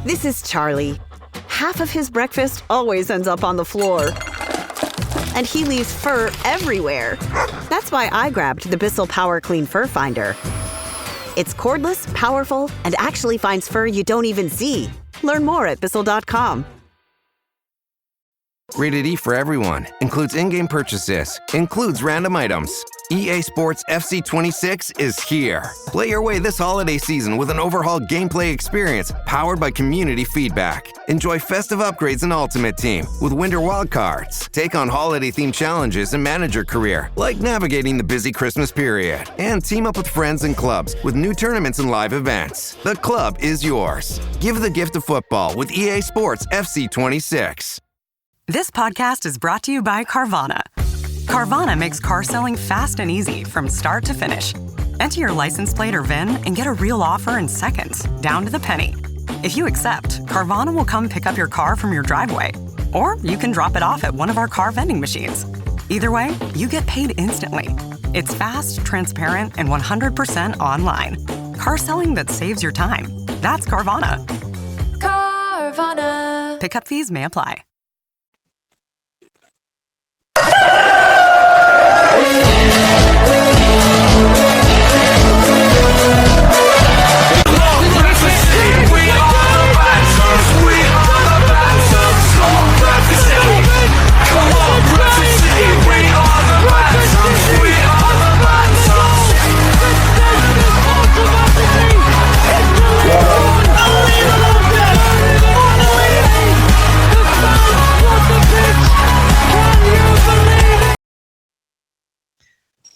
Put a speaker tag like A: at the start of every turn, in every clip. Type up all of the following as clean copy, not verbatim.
A: This is Charlie. Half of his breakfast always ends up on the floor. And he leaves fur everywhere. That's why I grabbed the Bissell Power Clean Fur Finder. It's cordless, powerful, and actually finds fur you don't even see. Learn more at Bissell.com.
B: Rated E for everyone. Includes in-game purchases. Includes random items. EA Sports FC 26 is here. Play your way this holiday season with an overhauled gameplay experience powered by community feedback. Enjoy festive upgrades in Ultimate Team with Winter Wildcards. Take on holiday-themed challenges and manage your career, like navigating the busy Christmas period. And team up with friends and clubs with new tournaments and live events. The club is yours. Give the gift of football with EA Sports FC 26.
C: This podcast is brought to you by Carvana. Carvana makes car selling fast and easy from start to finish. Enter your license plate or VIN and get a real offer in seconds, down to the penny. If you accept, Carvana will come pick up your car from your driveway. Or you can drop it off at one of our car vending machines. Either way, you get paid instantly. It's fast, transparent, and 100% online. Car selling that saves your time. That's Carvana.
D: Carvana.
C: Pickup fees may apply.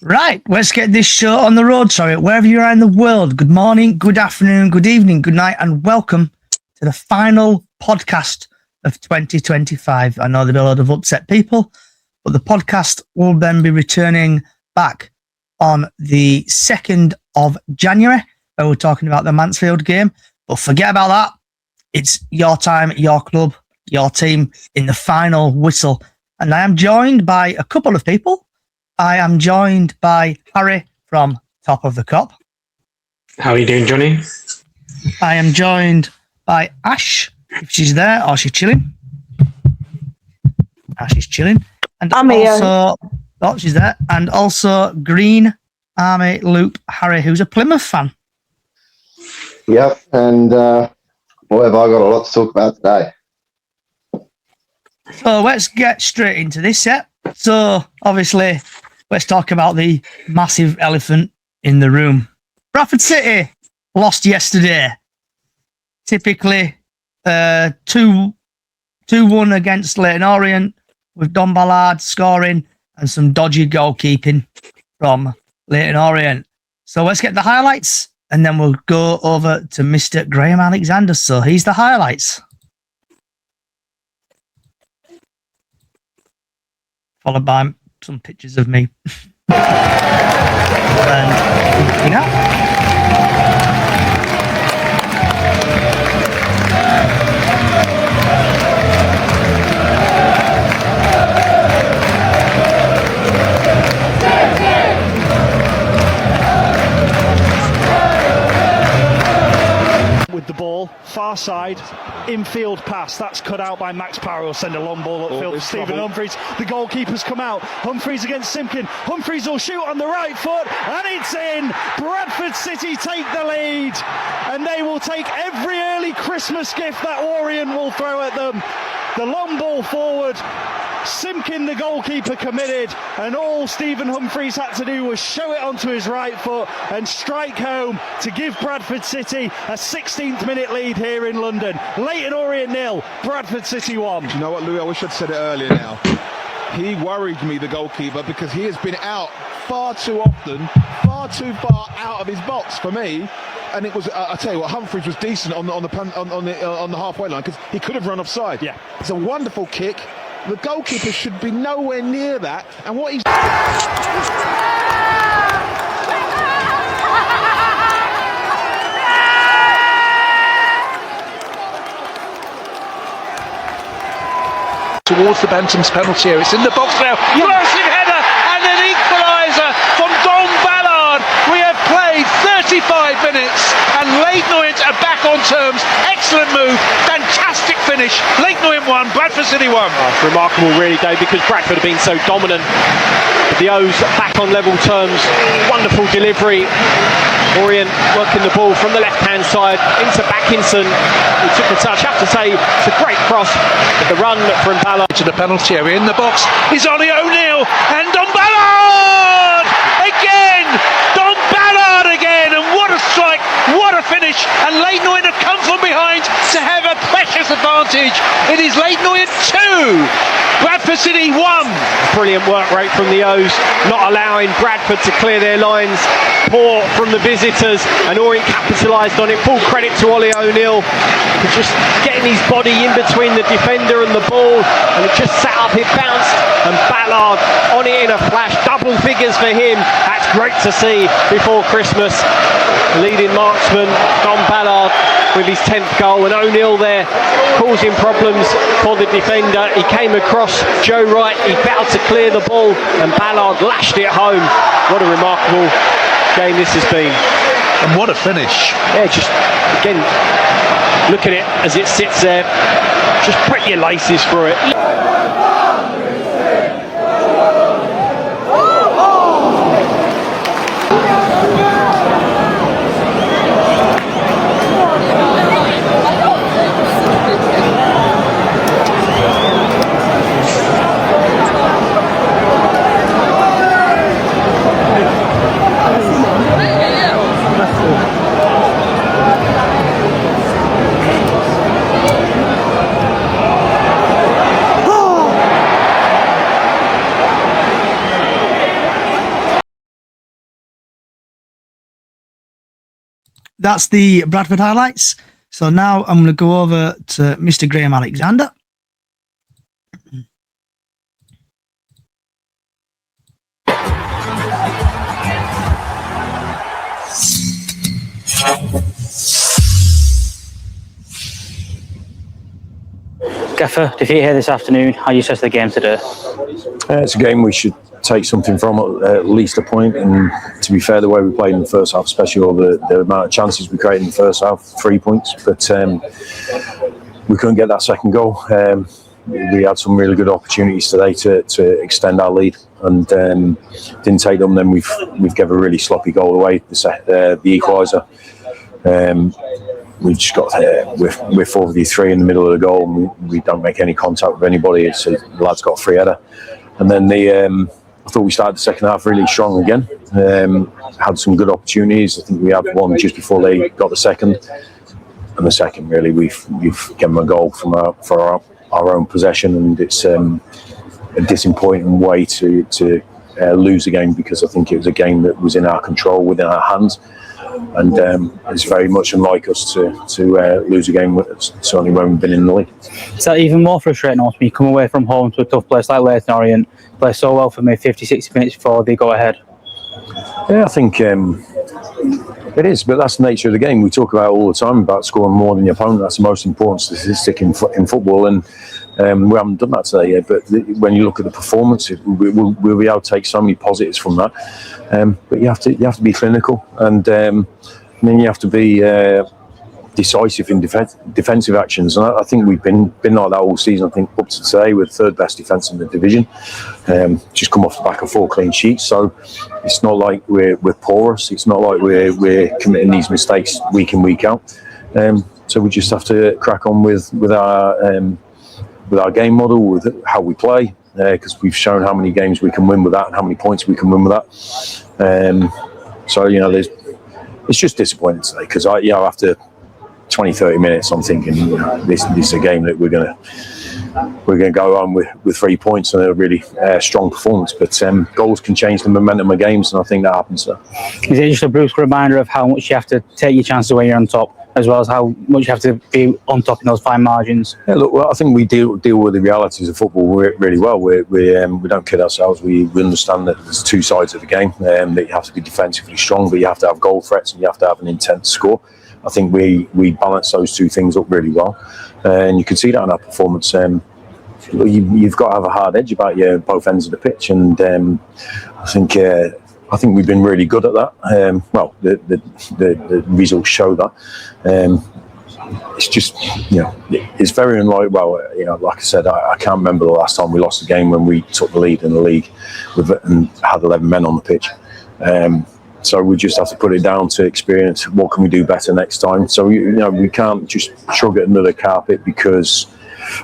E: Right, let's get this show on the road. Sorry, wherever you are in the world. Good morning, good afternoon, good evening, good night, and welcome to the final podcast of 2025. I know there'll be a lot of upset people, but the podcast will then be returning back on the 2nd of January, where we're talking about the Mansfield game. But forget about that. It's your time, your club, your team in the final whistle. And I am joined by a couple of people. I am joined by Harry from Top of the Cop.
F: How are you doing, Johnny?
E: I am joined by Ash, if she's there, or she's chilling. Ash is chilling. And
G: I'm
E: also, oh, she's there. And also Green Army Loop Harry, who's a Plymouth fan.
H: Yep, and boy, have I got a lot to talk about today.
E: So let's get straight into this set. So obviously, let's talk about the massive elephant in the room. Bradford City lost yesterday. Typically 2-1 against Leyton Orient, with Don Ballard scoring and some dodgy goalkeeping from Leyton Orient. So let's get the highlights, and then we'll go over to Mr. Graham Alexander. So here's the highlights. Followed by some pictures of me. And
I: with the ball, far side, infield pass. That's cut out by Max Parrow. Will send a long ball upfield to Stephen Humphreys. The goalkeeper's come out. Humphreys against Simpkin. Humphreys will shoot on the right foot, and it's in. Bradford City take the lead, and they will take every early Christmas gift that Orient will throw at them. The long ball forward. Simpkin, the goalkeeper, committed, and all Stephen Humphreys had to do was show it onto his right foot and strike home to give Bradford City a 16th minute lead here in London. Leyton Orient 0, Bradford City 1.
J: You know what, Louis, I wish I'd said it earlier now. He worried me, the goalkeeper, because he has been out far too often, far too far out of his box for me. And it was, I tell you what, Humphreys was decent on the halfway line, because he could have run offside.
I: Yeah,
J: it's a wonderful kick. The goalkeeper should be nowhere near that, and what he's...
K: towards the Bantams penalty area. It's in the box now. Massive header and an equaliser from Don Ballard. We have played 35 minutes and Leyton Orient are back on terms. Excellent move, fantastic finish. Leyton Orient 1, Bradford City 1.
D: It's remarkable really, Dave, because Bradford have been so dominant. The O's back on level terms. Wonderful delivery. Orient working the ball from the left-hand side into Backinson, who took the touch. I have to say, it's a great cross. The run from Ballard
K: To the penalty area in the box is Ollie O'Neill and Don Ballard again. Don Ballard again, and what a strike, what a finish! And Leyton Orient have come from behind to have a precious advantage. It is Leyton Orient 2, Bradford City 1.
D: brilliant work rate from the O's, not allowing Bradford to clear their lines. Poor from the visitors, and Orient capitalised on it. Full credit to Ollie O'Neill for just getting his body in between the defender and the ball, and it just sat up, it bounced, and Ballard on it in a flash. Double figures for him. That's great to see before Christmas. Leading marksman Don Ballard with his 10th goal, and O'Neill there causing problems for the defender. He came across Joe Wright, he failed to clear the ball, and Ballard lashed it home. What a remarkable game this has been.
K: And what a finish.
D: Yeah, just again, look at it as it sits there. Just put your laces through it.
E: That's the Bradford highlights. So now I'm going to go over to Mr. Graham Alexander.
G: Gaffer, defeat here this afternoon. How do you assess the game today?
L: It's a game we should take something from, at least a point. And to be fair, the way we played in the first half, especially all the amount of chances we created in the first half, 3 points. But we couldn't get that second goal. We had some really good opportunities today to extend our lead, and didn't take them. Then we've given a really sloppy goal away, the equaliser. We just got we're 4v3 in the middle of the goal, and we don't make any contact with anybody. So the lads got a free header, and then I thought we started the second half really strong again. Had some good opportunities. I think we had one just before they got the second, and the second really we've given them a goal from our own possession, and it's a disappointing way to lose a game, because I think it was a game that was in our control, within our hands. And it's very much unlike us to lose a game, certainly when we've been in the league.
G: Is that even more frustrating when you come away from home to a tough place like Leyton Orient, play so well for maybe 50-60 minutes before they go ahead?
L: Yeah, I think it is, but that's the nature of the game. We talk about all the time about scoring more than your opponent. That's the most important statistic in football, and we haven't done that today yet. But when you look at the performance, we'll be able to take so many positives from that. But you have to be clinical, and then you have to be decisive in defensive actions. And I think we've been like that all season. I think up to today we're the third best defence in the division. Just come off the back of 4 clean sheets, so it's not like we're porous. It's not like we're committing these mistakes week in, week out. So we just have to crack on with our game model, with how we play, because we've shown how many games we can win with that and how many points we can win with that. So it's just disappointing today, because after 20-30 minutes I'm thinking this is a game that we're going to go on with 3 points and a really strong performance. But goals can change the momentum of games, and I think that happens there.
G: Is it just a brusque reminder of how much you have to take your chances when you're on top, as well as how much you have to be on top in those fine margins?
L: Yeah, look, well, I think we deal with the realities of football really well. We don't kid ourselves. We understand that there's 2 sides of the game, that you have to be defensively strong, but you have to have goal threats and you have to have an intent to score. I think we balance those 2 things up really well, and you can see that in our performance. You've got to have a hard edge about you both ends of the pitch, and I think I think we've been really good at that. The results show that. It's just, it's very unlikely. Well, like I said, I can't remember the last time we lost a game when we took the lead in the league and had 11 men on the pitch. So we just have to put it down to experience. What can we do better next time? So we can't just shrug it under the carpet because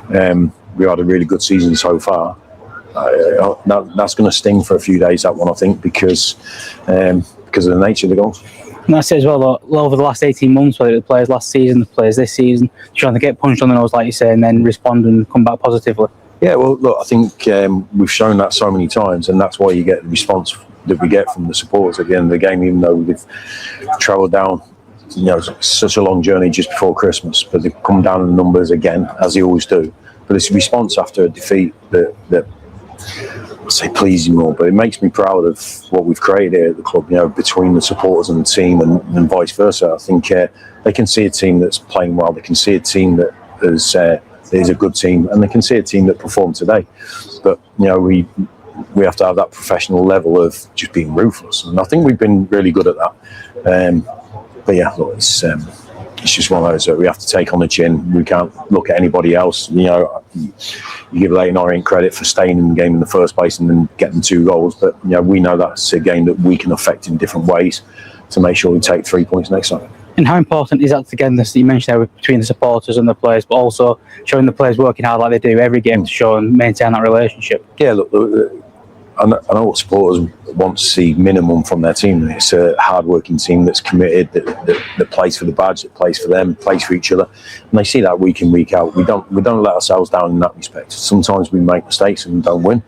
L: we had a really good season so far. That's going to sting for a few days, that one, I think, because of the nature of the goals.
G: And that's it as well, though, over the last 18 months, whether the players last season, the players this season, trying to get punched on the nose, like you say, and then respond and come back positively.
L: Yeah, well, look, I think we've shown that so many times, and that's why you get the response that we get from the supporters at the end of the game, even though they've travelled down such a long journey just before Christmas, but they've come down in numbers again, as they always do. But it's a response after a defeat that I say pleasing more, but it makes me proud of what we've created here at the club, between the supporters and the team and vice versa. I think they can see a team that's playing well, they can see a team that is a good team, and they can see a team that performed today. But, we have to have that professional level of just being ruthless, and I think we've been really good at that. But yeah, look, it's just one of those that we have to take on the chin. We can't look at anybody else. You give Leyton Orient credit for staying in the game in the first place and then getting 2 goals, but we know that's a game that we can affect in different ways to make sure we take 3 points next time.
G: And how important is that togetherness that you mentioned there between the supporters and the players, but also showing the players working hard like they do every game to show and maintain that relationship?
L: Yeah, look, I know what supporters want to see minimum from their team. It's a hard-working team that's committed, that plays for the badge, that plays for them, plays for each other, and they see that week in, week out. We don't let ourselves down in that respect. Sometimes we make mistakes and don't win,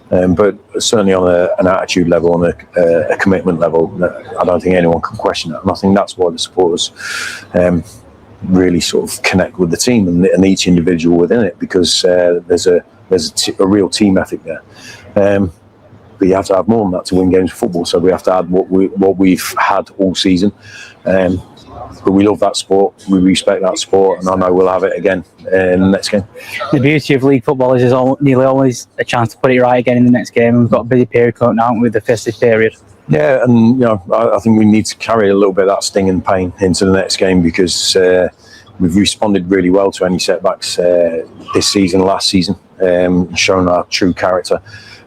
L: but certainly on an attitude level, on a commitment level, I don't think anyone can question that. And I think that's why the supporters really sort of connect with the team and each individual within it, because there's a real team ethic there. But you have to have more than that to win games of football. So we have to add what we've had all season. But we love that sport. We respect that sport, and I know we'll have it again in the next game.
G: The beauty of league football is there's nearly always a chance to put it right again in the next game. We've got a busy period coming out with the festive period.
L: Yeah, and I think we need to carry a little bit of that sting and pain into the next game, because we've responded really well to any setbacks this season, last season, shown our true character.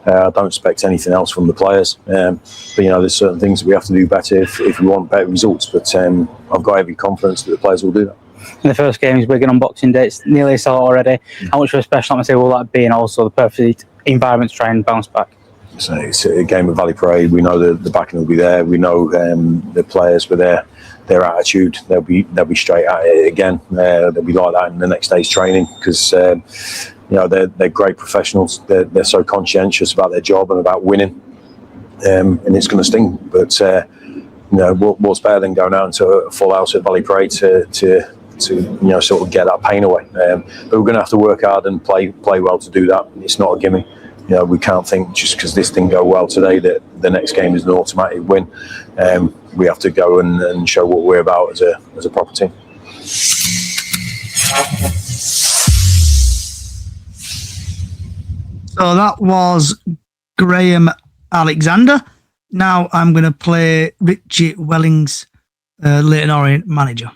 L: I don't expect anything else from the players, but there's certain things that we have to do better if we want better results. But I've got every confidence that the players will do that.
G: And the first game is Wigan on Boxing Day. It's nearly a already. How much of a special atmosphere will that be, and also the perfect environment to try and bounce back?
L: So it's a game of Valley Parade. We know the backing will be there. We know the players with their attitude. They'll be straight at it again. They'll be like that in the next day's training, because they're great professionals. They're so conscientious about their job and about winning, and it's going to sting. But what's better than going out into a full house at Valley Parade to sort of get that pain away. But we're going to have to work hard and play well to do that. It's not a gimme. We can't think just because this didn't go well today that the next game is an automatic win. We have to go and show what we're about as a proper team.
E: So that was Graham Alexander. Now I'm going to play Richie Welling's Leyton Orient manager.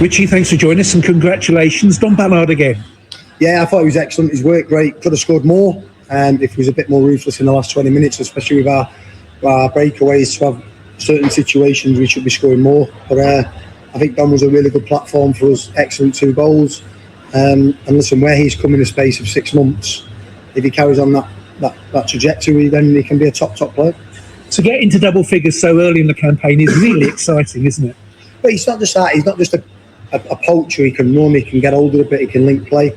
M: Richie, thanks for joining us and congratulations. Don Ballard again.
N: Yeah, I thought he was excellent. His work great. Could have scored more if he was a bit more ruthless in the last 20 minutes, especially with our breakaways to have certain situations we should be scoring more. But I think Don was a really good platform for us. Excellent 2 goals. And listen, where he's come in the space of 6 months, if he carries on that trajectory, then he can be a top player.
M: To get into double figures so early in the campaign is really exciting, isn't it?
N: But it's not just that. He's not just a poacher. He can run, he can get older a bit, he can link play.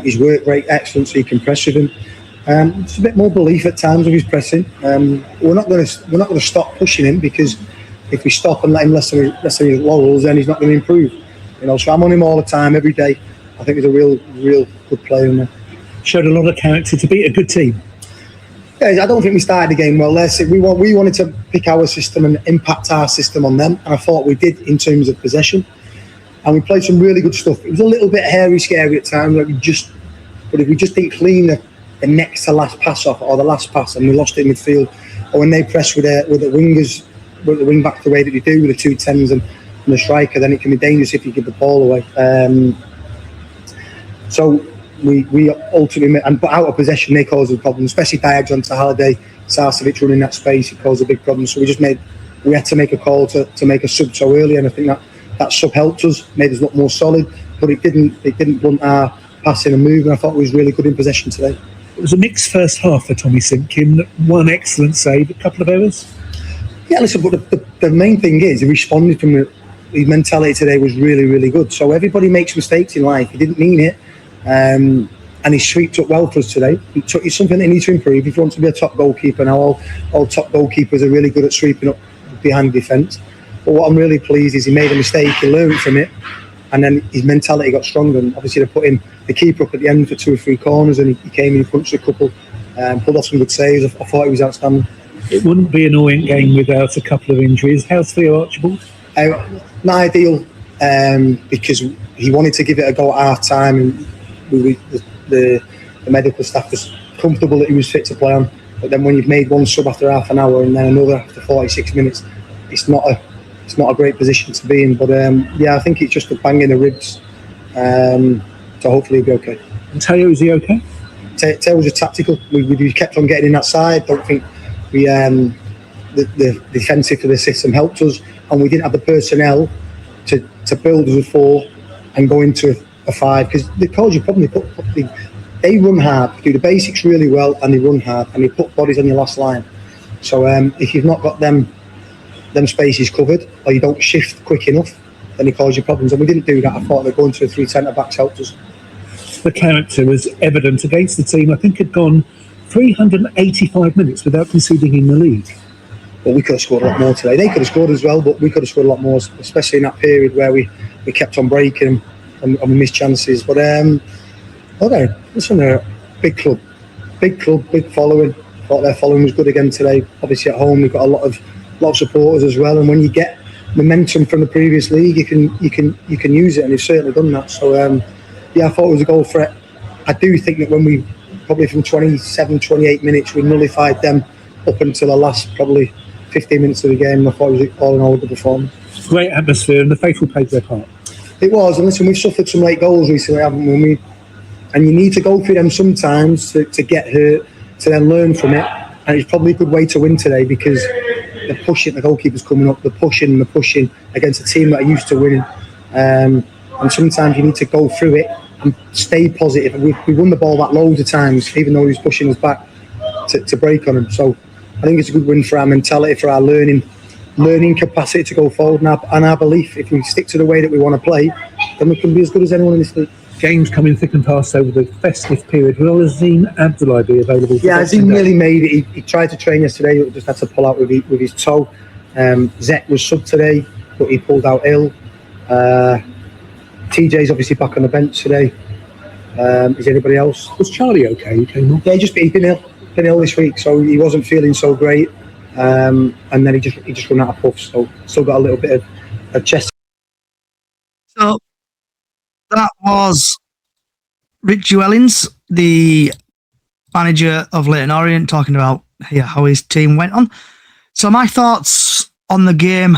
N: His work rate excellent, so you can press with him. It's a bit more belief at times with his pressing. We're not going to stop pushing him, because if we stop and let him rest on his laurels, then he's not going to improve. So I'm on him all the time, every day. I think he's a real good player in there.
M: Showed a lot of character to beat a good team.
N: Yeah, I don't think we started the game well. We wanted to pick our system and impact our system on them, and I thought we did in terms of possession. And we played some really good stuff. It was a little bit hairy, scary at times. But if we just didn't clean the next to last pass off or the last pass, and we lost it in midfield. Or when they press with the wingers, with the wing back the way that they do with the 2 10s and the striker, then it can be dangerous if you give the ball away. So we ultimately, but out of possession, they caused a problem, especially Diags onto Halliday, Sarcevic running that space, it caused a big problem. So we had to make a call to make a sub so early, and I think that sub helped us, made us look more solid, but it didn't blunt our passing and moving. I thought we was really good in possession today.
M: It was a mixed first half for Tommy Simpkin. One excellent save, a couple of errors.
N: Yeah, listen, but the main thing is he responded from his mentality today was really, really good. So everybody makes mistakes in life. He didn't mean it. And he sweeped up well for us today. It's something they need to improve if you want to be a top goalkeeper. Now, all top goalkeepers are really good at sweeping up behind the defence. But what I'm really pleased is he made a mistake, he learned from it, and then his mentality got stronger. And obviously, they put in the keeper up at the end for 2 or 3 corners, and he came in, punched a couple, pulled off some good saves. I thought he was outstanding.
M: It wouldn't be an Orient game without a couple of injuries. How's Theo Archibald?
N: Not ideal, because he wanted to give it a go at half time, and the medical staff was comfortable that he was fit to play on. But then when you've made one sub after half an hour and then another after 46 minutes, it's not a great position to be in. But I think it's just a bang in the ribs. So hopefully he'll be okay.
M: And Teo, is he okay?
N: Teo was a tactical. We kept on getting in that side. Don't think we the defensive for the system helped us, and we didn't have the personnel to build as a 4 and go into a 5, because they caused you a problem. They run hard, do the basics really well, and they run hard, and they put bodies on your last line. So if you've not got them spaces covered, or you don't shift quick enough, then it causes you problems. And we didn't do that. I thought that going to a 3 centre backs helped us.
M: The character was evident against the team. I think had gone 385 minutes without conceding in the league.
N: Well, we could have scored a lot more today. They could have scored as well, but we could have scored a lot more, especially in that period where we kept on breaking and we missed chances. But they're a big club, big following. I thought their following was good again today. Obviously at home we've got a lot of supporters as well, and when you get momentum from the previous league, you can use it, and they've certainly done that. So I thought it was a goal threat. I do think that when we probably from 27, 28 minutes we nullified them up until the last probably 15 minutes of the game. I thought it was all in all a good performance.
M: Great atmosphere, and the faithful played their part.
N: It was, and listen, we've suffered some late goals recently, haven't we? And you need to go through them sometimes to get hurt, to then learn from it. And it's probably a good way to win today, because they're pushing, the goalkeeper's coming up, they're pushing against a team that are used to winning. And sometimes you need to go through it and stay positive. We won the ball back loads of times, even though he was pushing us back to break on him. So I think it's a good win for our mentality, for our learning capacity to go forward, and our belief. If we stick to the way that we want to play, then we can be as good as anyone in this league.
M: Games coming thick and fast over the festive period. Will Azim Abdullahi be available?
N: Yeah, Azim nearly made it. He tried to train yesterday, but just had to pull out with his toe. Zek was sub today, but he pulled out ill. TJ's obviously back on the bench today. Is anybody else?
M: Was Charlie okay? He came off?
N: Yeah, he's been ill this week, so he wasn't feeling so great. And then he just run out of puffs, so still got a little bit of chest.
E: So that was Rich Ellens, the manager of Leyton Orient, talking about how his team went on. So my thoughts on the game: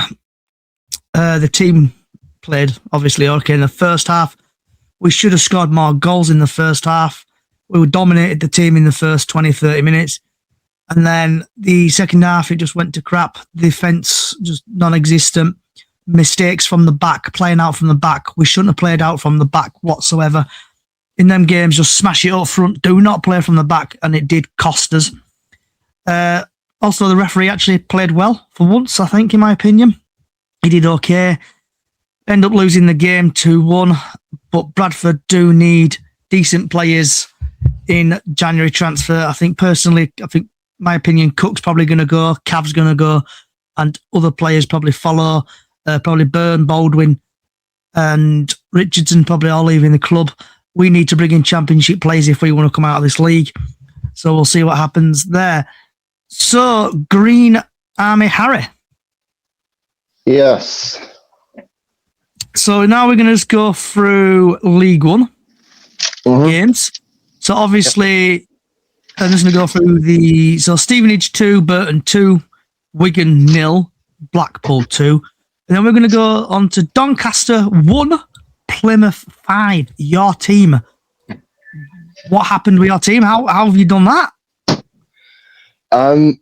E: the team played obviously okay in the first half. We should have scored more goals in the first half. We dominated the team in the first 20, 30 minutes. And then the second half, it just went to crap. Defence just non-existent. Mistakes from the back, playing out from the back. We shouldn't have played out from the back whatsoever. In them games, just smash it up front. Do not play from the back, and it did cost us. Also, the referee actually played well for once, I think, in my opinion. He did okay. End up losing the game 2-1, but Bradford do need decent players in January transfer. I think my opinion, Cook's probably going to go, Cav's going to go, and other players probably follow. Probably Byrne, Baldwin, and Richardson probably all leaving the club. We need to bring in championship players if we want to come out of this league. So we'll see what happens there. So, Green Army Harry.
H: Yes.
E: So now we're going to just go through League One games. So obviously, I'm just going to go through so Stevenage 2, Burton 2, Wigan 0, Blackpool 2. And then we're going to go on to Doncaster 1, Plymouth 5. Your team. What happened with your team? How have you done that?
H: I'm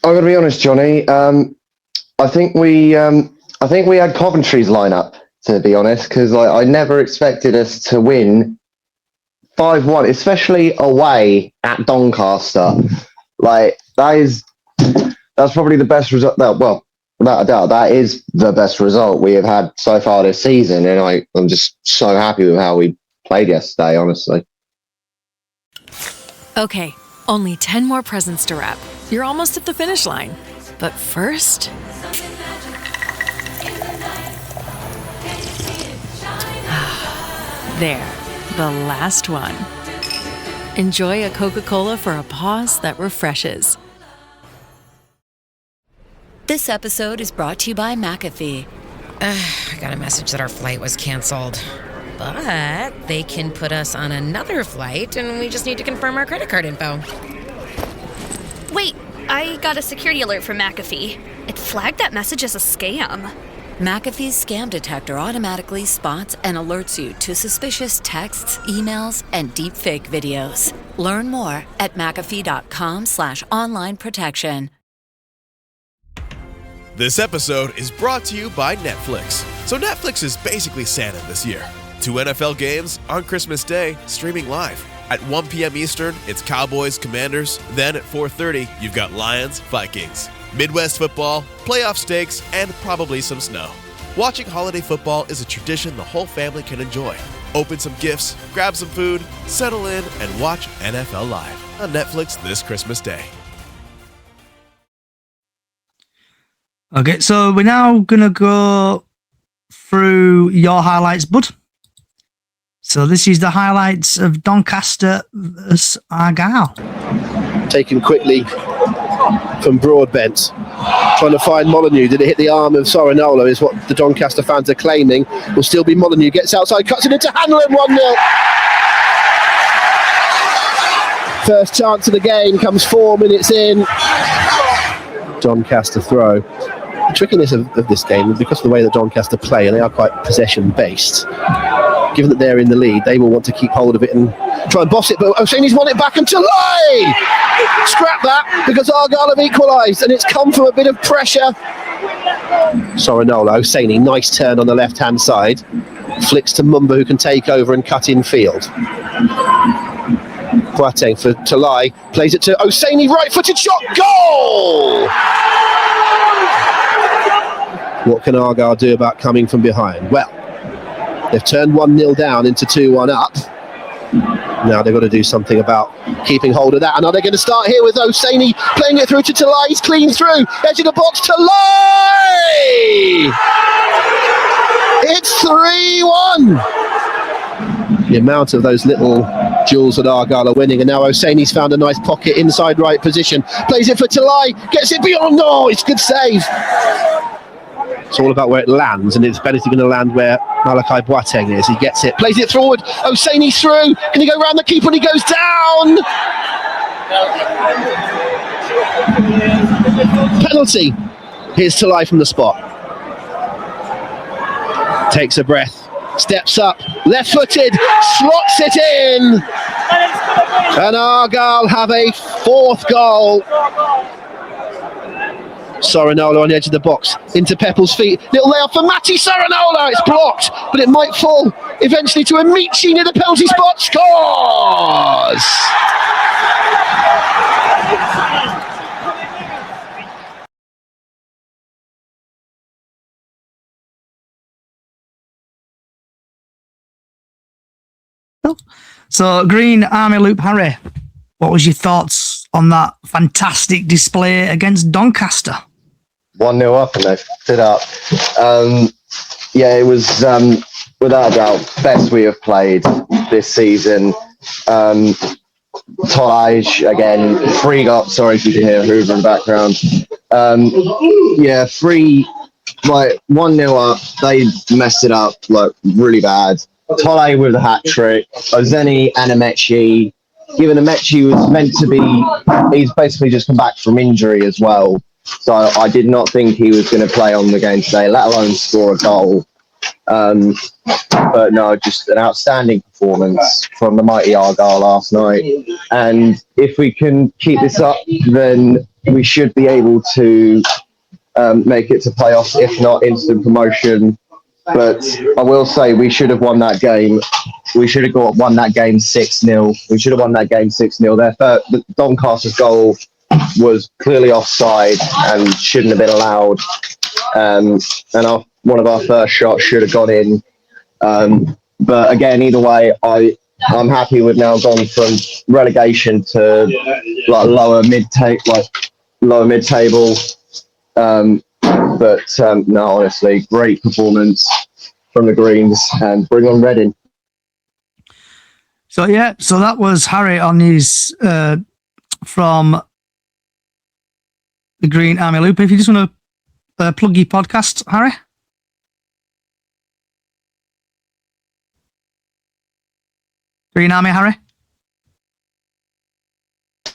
H: going to be honest, Johnny. I think we had Coventry's lineup, to be honest, because I never expected us to win 5-1, especially away at Doncaster. That's probably the best result. Well, without a doubt, that is the best result we have had so far this season, and I'm just so happy with how we played yesterday, honestly.
O: Okay, only 10 more presents to wrap. You're almost at the finish line. But first... There, the last one. Enjoy a Coca-Cola for a pause that refreshes.
P: This episode is brought to you by McAfee.
Q: I got a message that our flight was canceled. But they can put us on another flight, and we just need to confirm our credit card info.
R: Wait, I got a security alert from McAfee. It flagged that message as a scam.
P: McAfee's scam detector automatically spots and alerts you to suspicious texts, emails, and deepfake videos. Learn more at McAfee.com/online protection.
S: This episode is brought to you by Netflix. So Netflix is basically Santa this year. 2 NFL games on Christmas Day, streaming live. At 1 p.m. Eastern, it's Cowboys, Commanders. Then at 4:30, you've got Lions, Vikings. Midwest football, playoff stakes, and probably some snow. Watching holiday football is a tradition the whole family can enjoy. Open some gifts, grab some food, settle in, and watch NFL Live on Netflix this Christmas Day.
E: Okay, so we're now going to go through your highlights, bud. So this is the highlights of Doncaster versus Argyle.
T: Taken quickly from Broadbent. Trying to find Molyneux. Did it hit the arm of Sorinola is what the Doncaster fans are claiming. Will still be Molyneux. Gets outside, cuts it into Hanlon, 1-0. First chance of the game comes 4 minutes in. Doncaster throw. The trickiness of this game, because of the way that Doncaster play, and they are quite possession-based, given that they're in the lead, they will want to keep hold of it and try and boss it, but Hosseini's won it back, and Tulay! Scrap that, because Argyle have equalised, and it's come from a bit of pressure. Sorinola, Hosseini, nice turn on the left-hand side. Flicks to Mumba, who can take over and cut in field. Boateng for Tulay, plays it to Hosseini, right-footed shot, goal! What can Argyle do about coming from behind? Well, they've turned 1-0 down into 2-1 up. Now they've got to do something about keeping hold of that. And are they going to start here with Hosseini playing it through to Tulay? He's clean through, edge of the box, Tulay! It's 3-1. The amount of those little jewels that Argyle are winning, and now Hosseini's found a nice pocket inside right position. Plays it for Tulay, gets it beyond. No, it's good save. It's all about where it lands, and it's better going to land where Malachi Boateng is. He gets it, plays it forward. Hosseini through. Can he go round the keeper? And he goes down. Penalty. Here's Tulay from the spot. Takes a breath. Steps up. Left-footed. Slots it in. And Argyle have a fourth goal. Sorinola on the edge of the box, into Peppel's feet, little layoff for Matti Sorinola, it's blocked, but it might fall eventually to Amici near the penalty spot, scores!
E: So, Green Army Loop Harry, what was your thoughts on that fantastic display against Doncaster?
H: 1-0 up and they stood up. It was without a doubt best we have played this season. Tolage again, free got. Sorry if you can hear Hoover in the background. 1-0 up. They messed it up really bad. Tolage with a hat trick. Ozeni and Amechi given that Mechie was meant to be, he's basically just come back from injury as well. So I did not think he was going to play on the game today, let alone score a goal. But no, just an outstanding performance from the mighty Argyle last night. And if we can keep this up, then we should be able to make it to playoffs, if not instant promotion. But I will say we should have won that game. We should have won that game 6-0. We should have won that game 6-0. The Doncaster's goal was clearly offside and shouldn't have been allowed. And one of our first shots should have gone in. But again, either way, I'm happy we've now gone from relegation to like lower mid table. No, honestly, great performance from the Greens, and bring on Reading.
E: So that was Harry on his from the Green Army Loop. If you just want to plug your podcast, Harry. Green Army, Harry.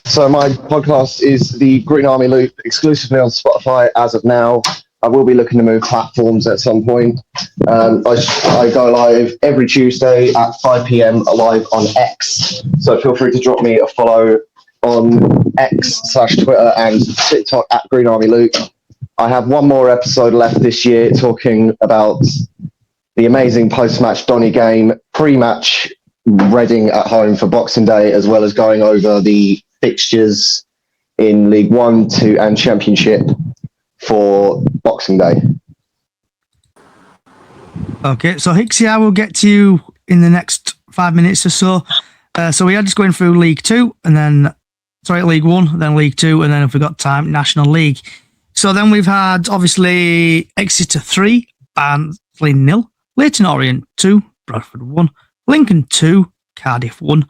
H: So my podcast is the Green Army Loop, exclusively on Spotify as of now. I will be looking to move platforms at some point. I go live every Tuesday at 5 p.m. live on X. So feel free to drop me a follow on X/Twitter and TikTok at Green Army Loop. I have one more episode left this year talking about the amazing post-match Donny game, pre-match Reading at home for Boxing Day, as well as going over the fixtures in League 1, 2 and Championship for Boxing Day.
E: Okay, so Hixie, I will get to you in the next 5 minutes or so. So we are just going through League 2 and then, League 1, then League 2, and then if we've got time, National League. So then we've had, obviously, Exeter 3, Barnsley 0, Leyton Orient 2, Bradford 1, Lincoln 2, Cardiff 1,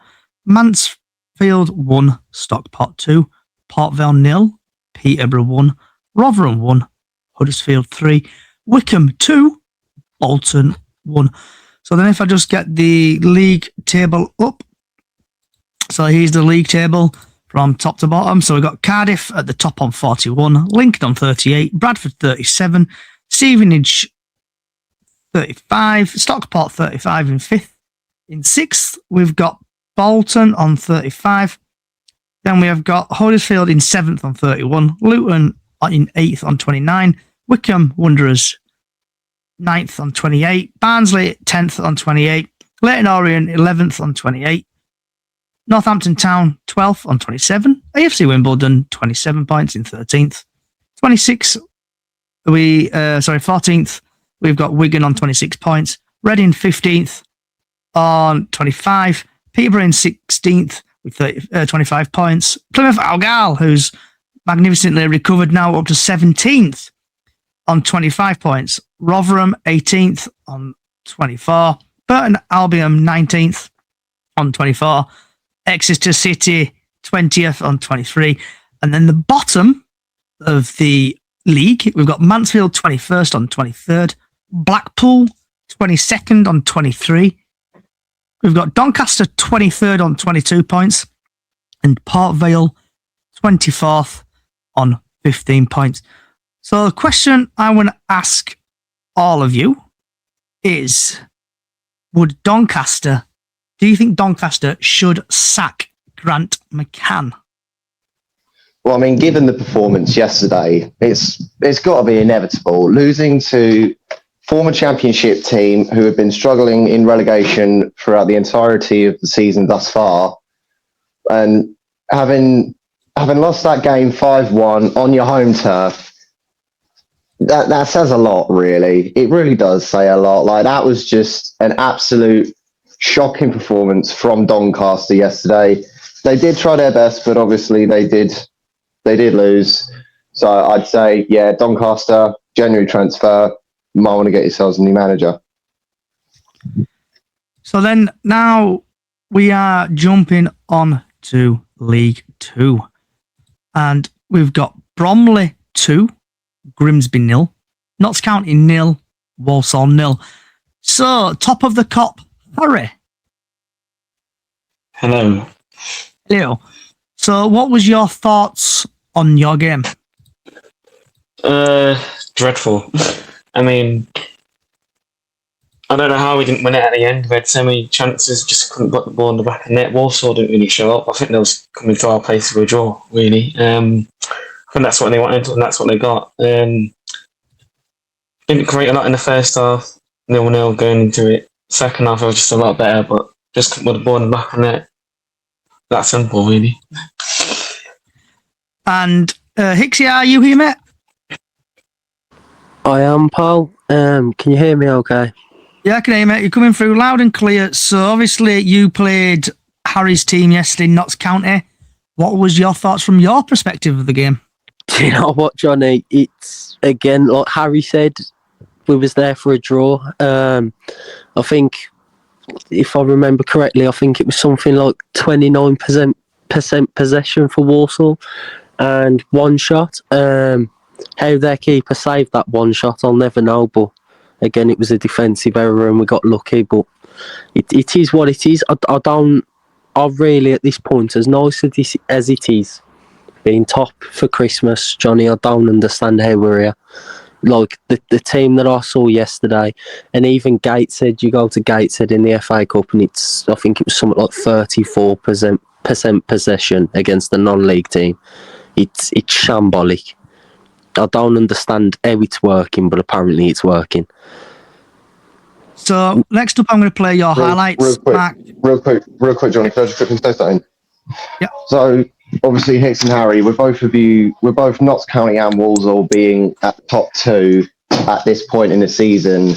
E: Mansfield 1, Stockport 2, Port Vale 0, Peterborough 1, Rotherham 1, Huddersfield 3, Wickham 2, Bolton 1. So then if I just get the league table up. So here's the league table from top to bottom. So we've got Cardiff at the top on 41, Lincoln on 38, Bradford 37, Stevenage 35, Stockport 35 in 5th. In 6th, we've got Bolton on 35. Then we have got Huddersfield in 7th on 31, Luton in 8th on 29, Wickham Wanderers 9th on 28, Barnsley 10th on 28, Leyton Orient 11th on 28, Northampton Town 12th on 27, AFC Wimbledon 27 points in 13th, 14th, we've got Wigan on 26 points, Reading 15th on 25, Peterborough in 16th with 25 points, Plymouth Argyle, who's magnificently recovered now up to 17th on 25 points, Rotherham 18th on 24, Burton Albion 19th on 24, Exeter City 20th on 23, and then the bottom of the league, we've got Mansfield 21st on 23rd, Blackpool 22nd on 23, we've got Doncaster 23rd on 22 points, and Port Vale 24th on 15 points. So the question I want to ask all of you is, do you think Doncaster should sack Grant McCann?
H: Well, I mean, given the performance yesterday, it's got to be inevitable. Losing to former Championship team who have been struggling in relegation throughout the entirety of the season thus far, and having lost that game 5-1 on your home turf, that says a lot, really. It really does say a lot. Like, that was just an absolute shocking performance from Doncaster yesterday. They did try their best, but obviously they did lose. So I'd say, yeah, Doncaster, January transfer, might want to get yourselves a new manager.
E: So then now we are jumping on to League 2. And we've got Bromley 2, Grimsby 0, Notts County 0, Walsall 0. So, top of the cop, Harry.
F: Hello.
E: Leo, so what was your thoughts on your game?
F: Dreadful. I mean, I don't know how we didn't win it at the end. We had so many chances, just couldn't put the ball in the back of the net. Walsall didn't really show up. I think they was coming to our place for a draw, really. I think that's what they wanted, and that's what they got. Didn't create a lot in the first half, 0-0 going into it. Second half, I was just a lot better, but just couldn't put the ball in the back of the net. That simple, really.
E: And Hixie, are you here, mate?
U: I am, Paul. Can you hear me okay?
E: Yeah, I can hear you, mate. You're coming through loud and clear. So obviously you played Harry's team yesterday, Notts County. What was your thoughts from your perspective of the game?
U: Do you know what, Johnny? It's, again, like Harry said, we was there for a draw. I think, if I remember correctly, I think it was something like 29% possession for Walsall and one shot. How their keeper saved that one shot, I'll never know. But again, it was a defensive error and we got lucky. But it is what it is. I really, at this point, as nice as it is, being top for Christmas, Johnny, I don't understand how we're here. Like the team that I saw yesterday, and even Gateshead, you go to Gateshead in the FA Cup, and I think it was something like 34% possession against the non-league team. It's shambolic. I don't understand how it's working, but apparently it's working.
E: So next up, I'm going to play your highlights.
H: Real quick, Johnny. Can I just quickly say something?
E: Yeah.
H: So obviously, Hicks and Harry, we're both Notts County and Walsall being at the top two at this point in the season.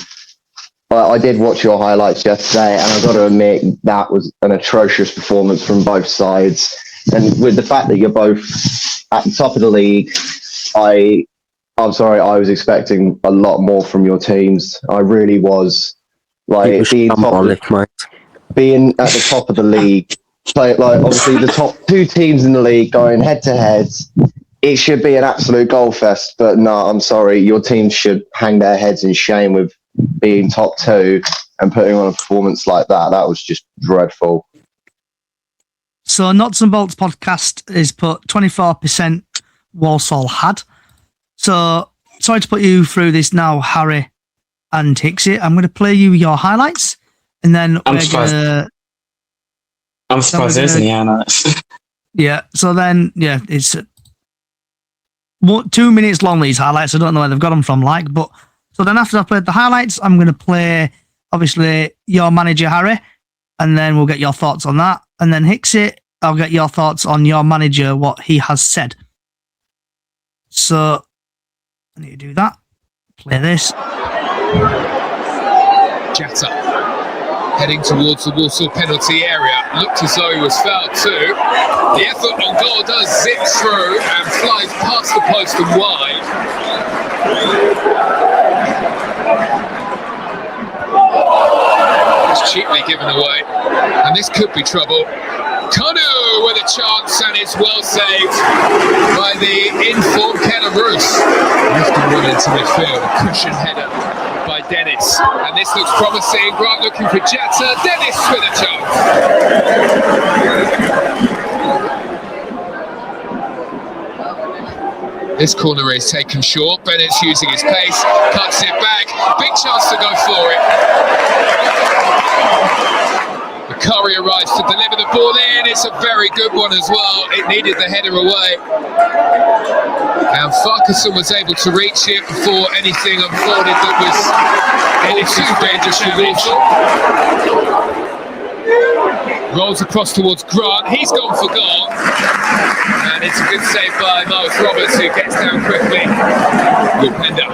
H: But I did watch your highlights yesterday, and I've got to admit that was an atrocious performance from both sides. And with the fact that you're both at the top of the league, I'm sorry, I was expecting a lot more from your teams. I really was. Like being at the top of the league, obviously the top two teams in the league going head to head, it should be an absolute goal fest. But no, I'm sorry, your team should hang their heads in shame with being top two and putting on a performance like that. That was just dreadful.
E: So Nuts and Bolts podcast is put 24% Walsall had. So sorry to put you through this now, Harry and Hixie. I'm going to play you your highlights, and then
F: I'm surprised there isn't any highlights.
E: Yeah, so then, yeah, it's 2 minutes long, these highlights. I don't know where they've got them from, but so then after I've played the highlights, I'm going to play, obviously, your manager, Harry, and then we'll get your thoughts on that. And then Hixie, I'll get your thoughts on your manager, what he has said. So, I need to do that. Play this.
V: Jetta heading towards the Walsall penalty area. Looked as though he was fouled too. The effort on goal does zip through and flies past the post and wide. It's cheaply given away, and this could be trouble. Kanu with a chance, and it's well saved by the informed Keller Roos. Lifting one into midfield, a cushion header by Dennis, and this looks promising. Grant looking for Jetta, Dennis with a chance. This corner is taken short. Bennett's using his pace, cuts it back. Big chance to go for it. Curry arrives to deliver the ball in. It's a very good one as well. It needed the header away. And Farquharson was able to reach it before anything unfolded that was anything dangerous for Walsall. Rolls across towards Grant. He's gone for goal. And it's a good save by Miles Roberts, who gets down quickly. Lupenda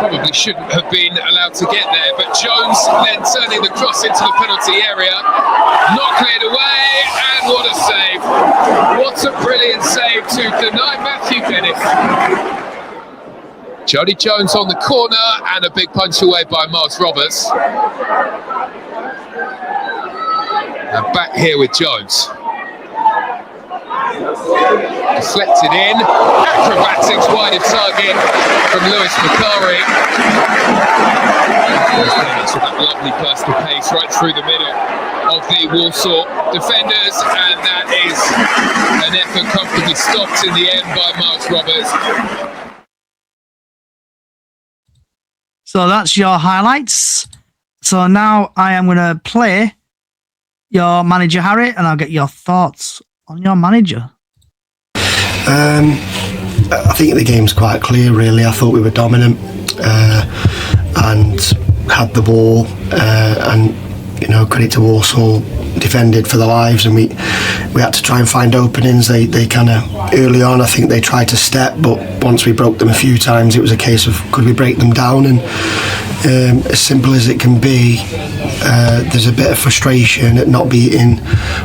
V: probably shouldn't have been allowed to get there, but Jones then turning the cross into the penalty area, not cleared away, and what a save! What a brilliant save to deny Matthew Bennett. Jody Jones on the corner, and a big punch away by Miles Roberts. And back here with Jones. Deflected in, acrobatics wide of target from Lewis Macari. There's Dennis with that Lovely burst of pace right through the middle of the Walsall defenders, and that is an effort comfortably stopped in the end by Miles Roberts.
E: So that's your highlights. So now I am going to play your manager, Harry, and I'll get your thoughts on your manager.
A: I think the game's quite clear, really. I thought we were dominant and had the ball, and credit to Walsall, defended for their lives, and we had to try and find openings. They kind of early on, I think they tried to step, but once we broke them a few times, it was a case of could we break them down, and as simple as it can be, there's a bit of frustration at not beating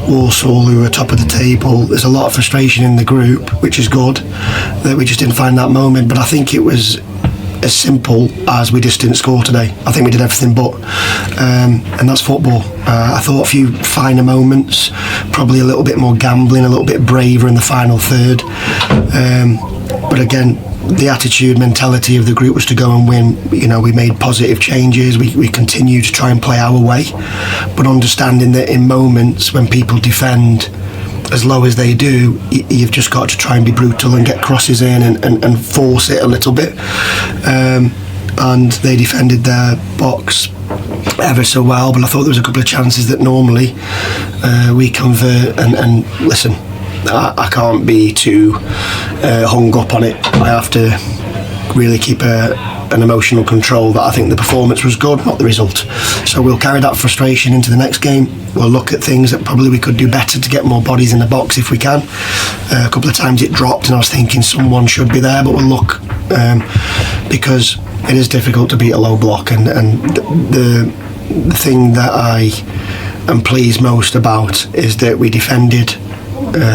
A: Walsall, who are top of the table. There's a lot of frustration in the group, which is good, that we just didn't find that moment. But I think it was as simple as we just didn't score today. I think we did everything but, and that's football. I thought a few finer moments, probably a little bit more gambling, a little bit braver in the final third, but again, the attitude, mentality of the group was to go and win. We made positive changes, we continued to try and play our way, but understanding that in moments when people defend as low as they do, you've just got to try and be brutal and get crosses in and force it a little bit, and they defended their box ever so well, but I thought there was a couple of chances that normally we convert, and listen, I can't be too hung up on it. I have to really keep an emotional control that I think the performance was good, not the result. So we'll carry that frustration into the next game. We'll look at things that probably we could do better to get more bodies in the box if we can. A couple of times it dropped and I was thinking someone should be there, but we'll look, because it is difficult to beat a low block, and the thing that I am pleased most about is that we defended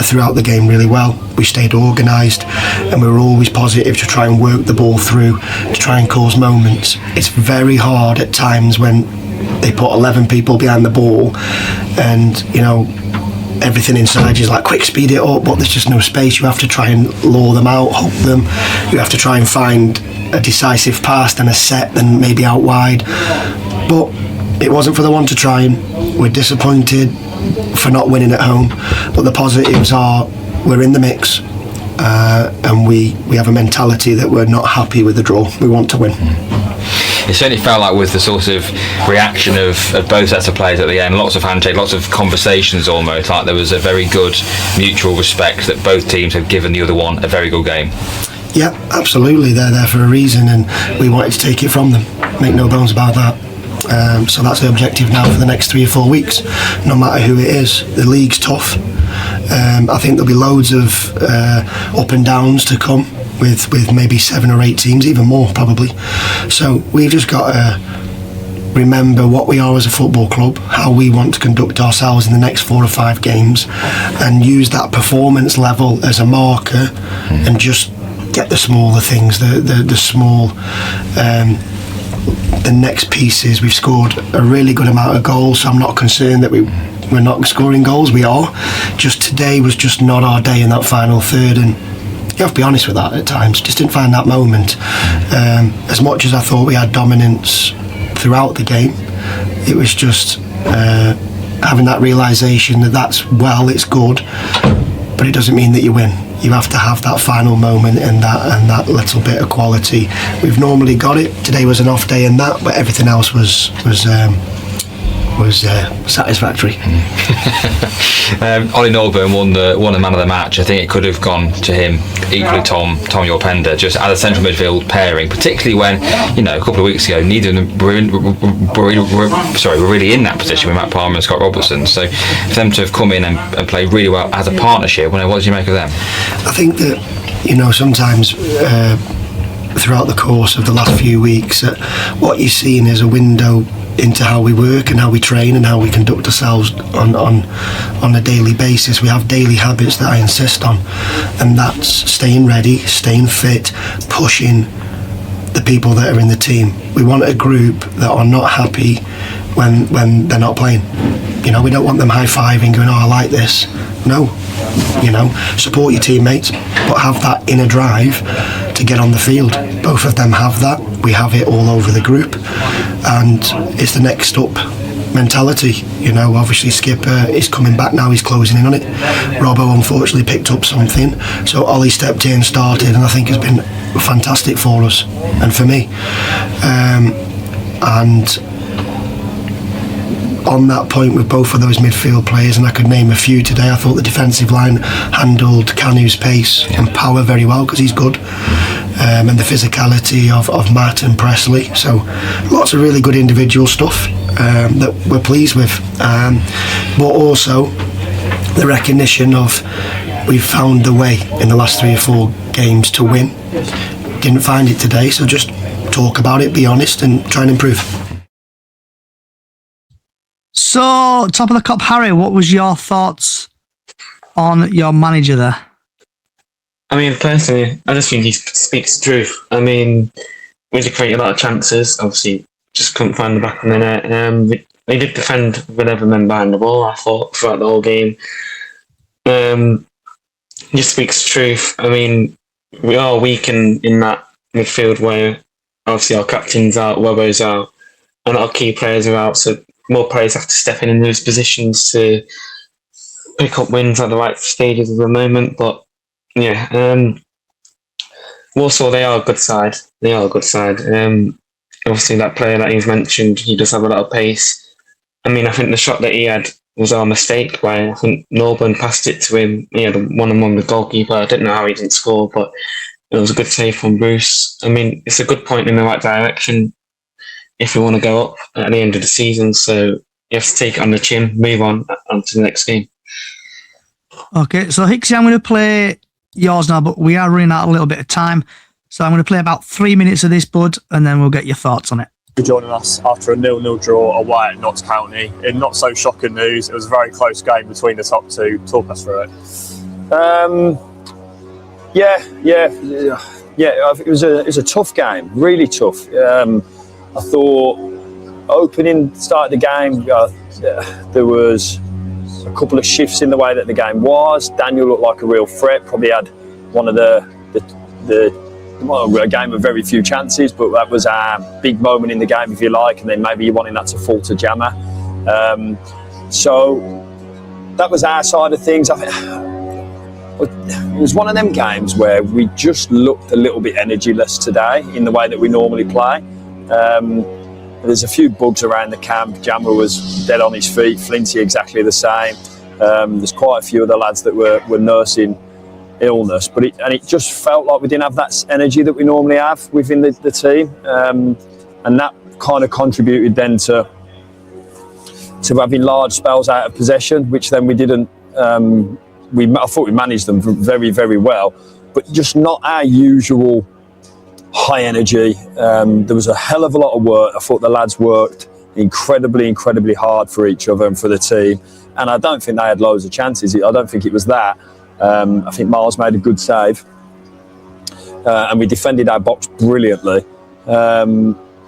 A: throughout the game really well. We stayed organised, and we were always positive to try and work the ball through, to try and cause moments. It's very hard at times when they put 11 people behind the ball, and everything inside you is like, quick, speed it up, but there's just no space. You have to try and lure them out, hook them. You have to try and find a decisive pass, then a set, then maybe out wide. But it wasn't for the one to try, and we're disappointed for not winning at home, but the positives are we're in the mix, and we have a mentality that we're not happy with the draw. We want to win.
B: It certainly felt like with the sort of reaction of both sets of players at the end, lots of handshake, lots of conversations, almost like there was a very good mutual respect that both teams had given the other one a very good game.
A: Yeah, absolutely. They're there for a reason, and we wanted to take it from them. Make no bones about that. So that's the objective now for the next 3 or 4 weeks, no matter who it is. The league's tough. I think there'll be loads of up and downs to come with maybe 7 or 8 teams, even more probably. So we've just got to remember what we are as a football club, how we want to conduct ourselves in the next 4 or 5 games, and use that performance level as a marker, and just get the smaller things, the small the next pieces. We've scored a really good amount of goals, so I'm not concerned that we're not scoring goals. We are. Just today was just not our day in that final third, and you have to be honest with that at times. Just didn't find that moment. As much as I thought we had dominance throughout the game, it was just having that realisation that it's good, but it doesn't mean that you win. You have to have that final moment and that little bit of quality. We've normally got it. Today was an off day in that, but everything else was satisfactory.
B: Ollie Norburn won the man of the match. I think it could have gone to him equally. Tom Yorpenda, just as a central midfield pairing, particularly when a couple of weeks ago neither of them were really in that position with Matt Palmer and Scott Robertson. So for them to have come in and played really well as a partnership, what did you make of them?
A: I think that sometimes throughout the course of the last few weeks, what you're seeing is a window into how we work and how we train and how we conduct ourselves on a daily basis. We have daily habits that I insist on, and that's staying ready, staying fit, pushing the people that are in the team. We want a group that are not happy when they're not playing. We don't want them high-fiving, going, I like this. No. Support your teammates, but have that inner drive to get on the field. Both of them have that. we have it all over the group, and it's the next up mentality. You know, obviously Skipper is coming back now, he's closing in on it. Robbo unfortunately picked up something, so Ollie stepped in, started, and I think has been fantastic for us and for me. And on that point with both of those midfield players, and I could name a few today, I thought the defensive line handled Canu's pace and power very well, because he's good, and the physicality of Matt and Presley. So lots of really good individual stuff that we're pleased with, but also the recognition of we've found the way in the last 3 or 4 games to win. Didn't find it today, so just talk about it, be honest, and try and improve.
E: So, top of the cup, Harry, what was your thoughts on your manager there?
F: I mean, personally, I just think he speaks the truth. I mean, we did create a lot of chances. Obviously, just couldn't find the back of the net. We did defend with every man behind the ball, I thought, throughout the whole game. He just speaks the truth. I mean, we are weak in that midfield where obviously our captain's out, Webbo's out, and our key players are out, so more players have to step in those positions to pick up wins at the right stages of the moment. But yeah, Walsall, they are a good side. Obviously, that player that you've mentioned, he does have a lot of pace. I mean, I think the shot that he had was our mistake, where I think Norburn passed it to him. He had a one-on-one with the goalkeeper. I don't know how he didn't score, but it was a good save from Bruce. I mean, it's a good point in the right direction if we want to go up at the end of the season. So you have to take it on the chin, move on to the next game.
E: Okay, so Hicksy, I'm going to play yours now, but we are running out a little bit of time. So I'm going to play about 3 minutes of this, bud, and then we'll get your thoughts on it.
C: For joining us after a 0-0 draw away at Notts County. In not so shocking news, it was a very close game between the top two. Talk us through it. It was a tough game, really tough. I thought opening start of the game, there was a couple of shifts in the way that the game was. Daniel looked like a real threat. Probably had one of a game of very few chances, but that was our big moment in the game, if you like, and then maybe you're wanting that to fall to Jammer. So that was our side of things. I think it was one of them games where we just looked a little bit energyless today in the way that we normally play. There's a few bugs around the camp. Jammer was dead on his feet, Flinty exactly the same. There's quite a few of the lads that were nursing illness, but it just felt like we didn't have that energy that we normally have within the team, and that kind of contributed then to having large spells out of possession, which then we didn't. I thought we managed them very, very well, but just not our usual high energy. There was a hell of a lot of work. I thought the lads worked incredibly hard for each other and for the team, and I don't think they had loads of chances. I don't think it was that. I think Miles made a good save, and we defended our box brilliantly.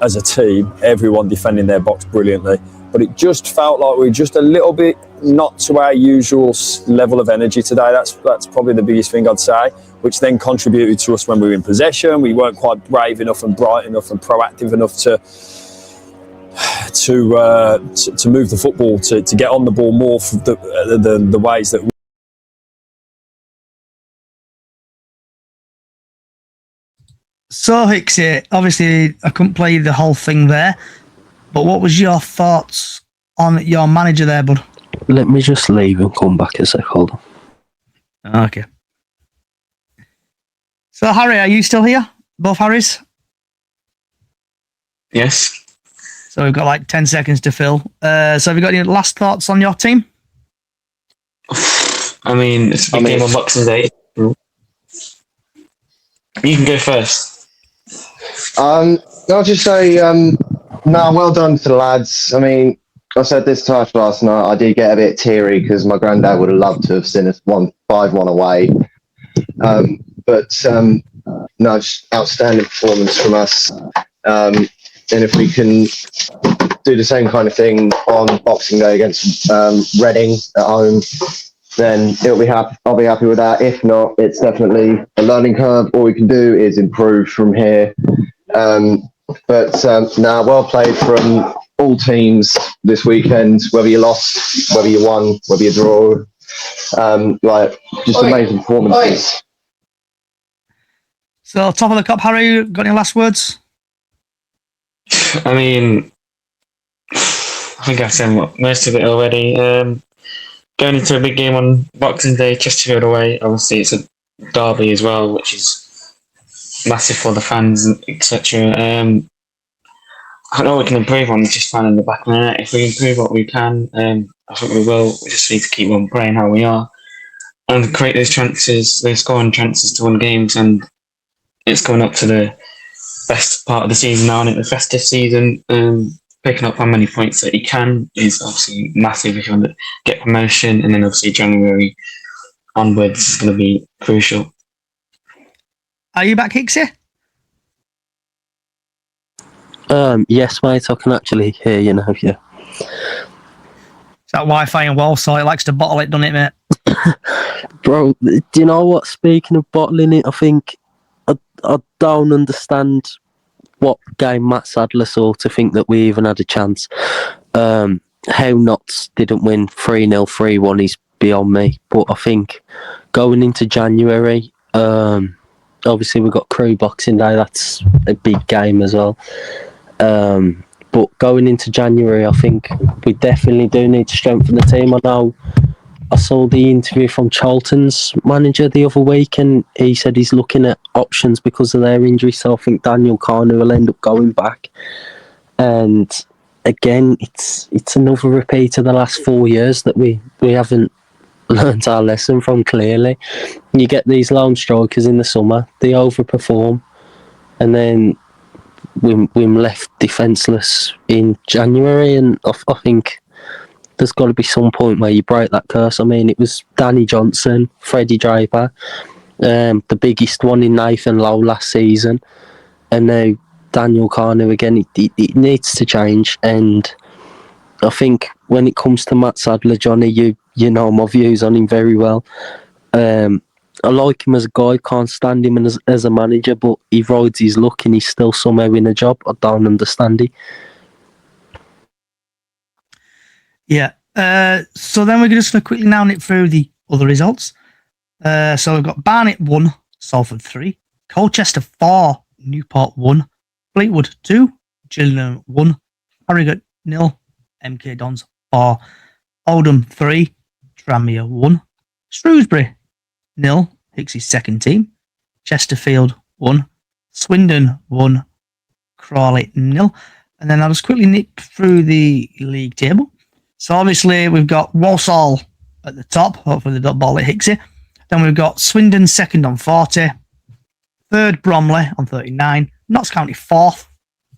C: As a team, everyone defending their box brilliantly, but it just felt like we were just a little bit not to our usual level of energy today. That's probably the biggest thing I'd say, which then contributed to us when we were in possession. We weren't quite brave enough and bright enough and proactive enough to move the football, to get on the ball more for the ways that.
E: So, Hicksy, obviously I couldn't play the whole thing there, but what was your thoughts on your manager there, bud?
U: Let me just leave and come back a sec, hold on.
E: Okay. So, Harry, are you still here? Both Harrys?
F: Yes.
E: So we've got like 10 seconds to fill. So have you got any last thoughts on your team?
F: I mean, it's a big game on Boxing Day. You can go first.
H: I'll just say, well done to the lads. I mean, I said this to Ash last night, I did get a bit teary because my granddad would have loved to have seen us 5-1 away. Just outstanding performance from us. And if we can do the same kind of thing on Boxing Day against Reading at home, then I'll be happy with that. If not, it's definitely a learning curve. All we can do is improve from here. But well played from all teams this weekend. Whether you lost, whether you won, whether you draw, just amazing performances.
E: So, top of the cup, Harry, got any last words?
F: I mean, I think I've said most of it already. Going into a big game on Boxing Day, Chesterfield away, obviously it's a derby as well, which is massive for the fans, etc. I know we can improve on just finding the back of the net. If we improve what we can, I think we will. We just need to keep on playing how we are and create those chances, those scoring chances to win games. And it's going up to the best part of the season now, and the festive season. Picking up how many points that you can is obviously massive if you want to get promotion, and then obviously January onwards is going to be crucial.
E: Are you back, Hicksy?
U: Yes, mate, I can actually hear you now, yeah.
E: It's that Wi-Fi in Walsall. It likes to bottle it, doesn't it, mate?
U: Bro, do you know what? Speaking of bottling it, I think I don't understand what game Matt Sadler saw to think that we even had a chance. How Notts didn't win 3-0, 3-1 is beyond me. But I think going into January, obviously we've got Crew Boxing Day. That's a big game as well. But going into January, I think we definitely do need to strengthen the team. I know I saw the interview from Charlton's manager the other week, and he said he's looking at options because of their injury. So I think Daniel Carnu will end up going back. And again, it's another repeat of the last 4 years that we haven't learnt our lesson from, clearly. You get these lone strikers in the summer, they overperform, and then we're left defenceless in January. And I think there's got to be some point where you break that curse. I mean, it was Danny Johnson, Freddie Draper, the biggest one in Nathan Lowe last season, and now Daniel Carnu again. It needs to change. And I think when it comes to Matt Sadler, Johnny, you know my views on him very well. I like him as a guy, can't stand him as a manager, but he rides his luck and he's still somehow in a job. I don't understand it.
E: Yeah. So then we're just going to quickly now nip through the other results. So we've got Barnet 1, Salford 3, Colchester 4, Newport 1, Fleetwood 2, Gillingham 1, Harrogate 0, MK Dons 4, Oldham 3, Tranmere 1, Shrewsbury 0, Hicksy's second team, Chesterfield 1, Swindon 1, Crawley 0. And then I'll just quickly nip through the league table. So obviously we've got Walsall at the top. Hopefully they don't ball at Hicksy. Then we've got Swindon second on 40. Third, Bromley on 39. Notts County fourth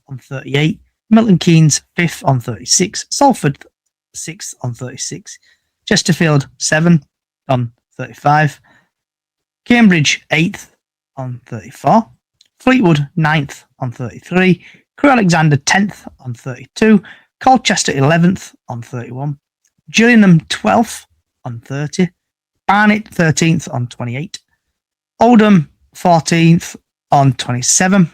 E: on 38. Milton Keynes fifth on 36. Salford sixth on 36. Chesterfield 7 on 35. Cambridge 8th on 34. Fleetwood 9th on 33. Crewe Alexandra 10th on 32. Colchester 11th on 31. Gillingham 12th on 30. Barnet 13th on 28. Oldham 14th on 27.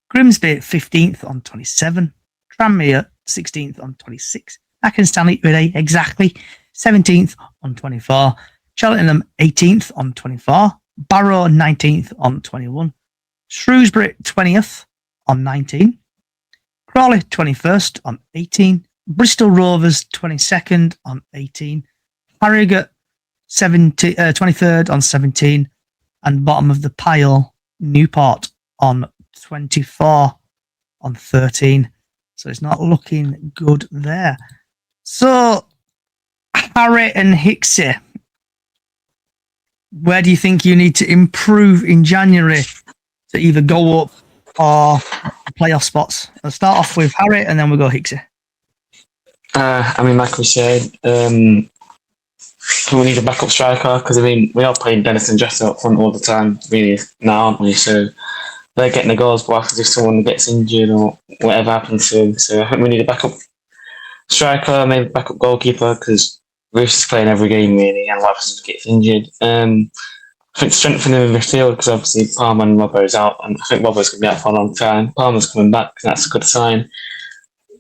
E: Grimsby 15th on 27. Tranmere 16th on 26. Stanley Uday exactly 17th on 24. Cheltenham 18th on 24. Barrow 19th on 21. Shrewsbury 20th on 19. Crawley 21st on 18. Bristol Rovers 22nd on 18. Harrogate 23rd on 17. And bottom of the pile, Newport on 24 on 13. So it's not looking good there. So, Harry and Hicksy, where do you think you need to improve in January to either go up or playoff spots? I'll start off with Harry and then we'll go Hicksy.
F: I mean, like we said, we need a backup striker because, I mean, we are playing Dennis and Jester up front all the time, really, now, aren't we? So they're getting the goals, but if someone gets injured or whatever happens to him. So I think we need a backup striker, maybe backup goalkeeper, because Bruce is playing every game, really, and what happens if he gets injured. I think strengthening the midfield, because obviously Palmer and Robbo's out, and I think Robbo's going to be out for a long time. Palmer's coming back, and that's a good sign.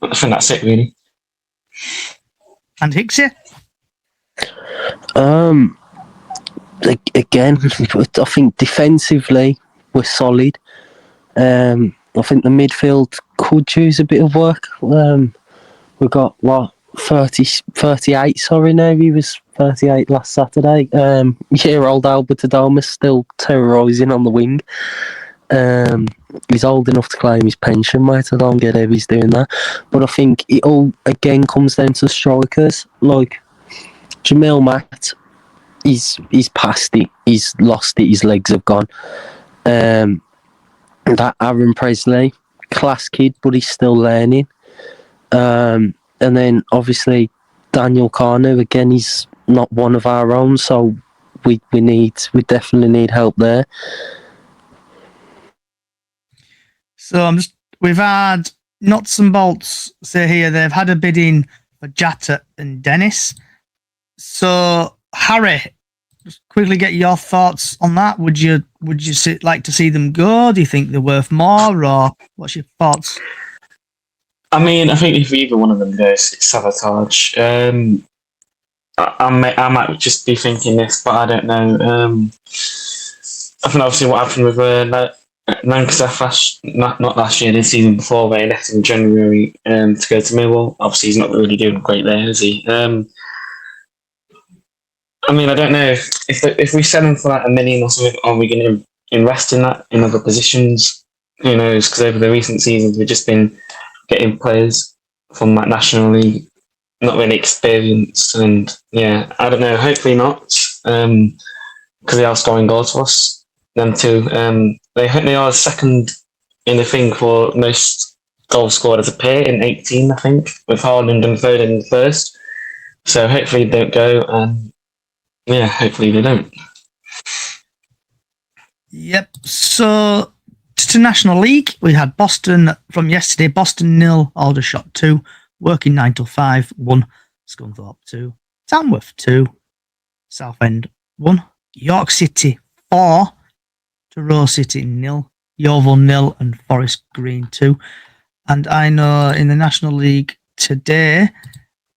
F: I think that's it, really.
E: And Hicksy?
U: Again, I think defensively we're solid. I think the midfield could use a bit of work. We've got 38, sorry, now he was 38 last Saturday. Year-old Albert Adoma's still terrorising on the wing. He's old enough to claim his pension, mate. I don't get how he's doing that. But I think it all again comes down to strikers. Like Jamil Matt, he's past it. He's lost it. His legs have gone. That Aaron Presley, class kid, but he's still learning. And then obviously Daniel Carno, again, he's not one of our own, so we definitely need help there.
E: So we've had nuts and bolts say here they've had a bidding for Jatta and Dennis. So Harry, just quickly get your thoughts on that. Would you like to see them go? Do you think they're worth more, or what's your thoughts?
F: I mean, I think if either one of them goes, it's sabotage. I might just be thinking this, but I don't know. I think obviously what happened with Lancaster not last year, this season before, where he left in January to go to Millwall. Obviously, he's not really doing great there, is he? I mean, I don't know if we sell him for like $1 million or something. Are we going to invest in that in other positions? Who knows? Because over the recent seasons, we've just been getting players from that National League, not really experienced, and yeah, I don't know. Hopefully not, because they are scoring goals for us. Them two, they are second in the thing for most goals scored as a pair in 18, I think, with Haaland and Foden in first. So hopefully they don't go, and yeah, hopefully they don't.
E: Yep. So to National League, we had Boston from yesterday. Boston 0, Aldershot 2, Working 9 till 5 1, Scunthorpe 2, Tamworth 2, Southend 1, York City 4, Truro City 0, Yeovil 0, and Forest Green 2. And I know in the National League today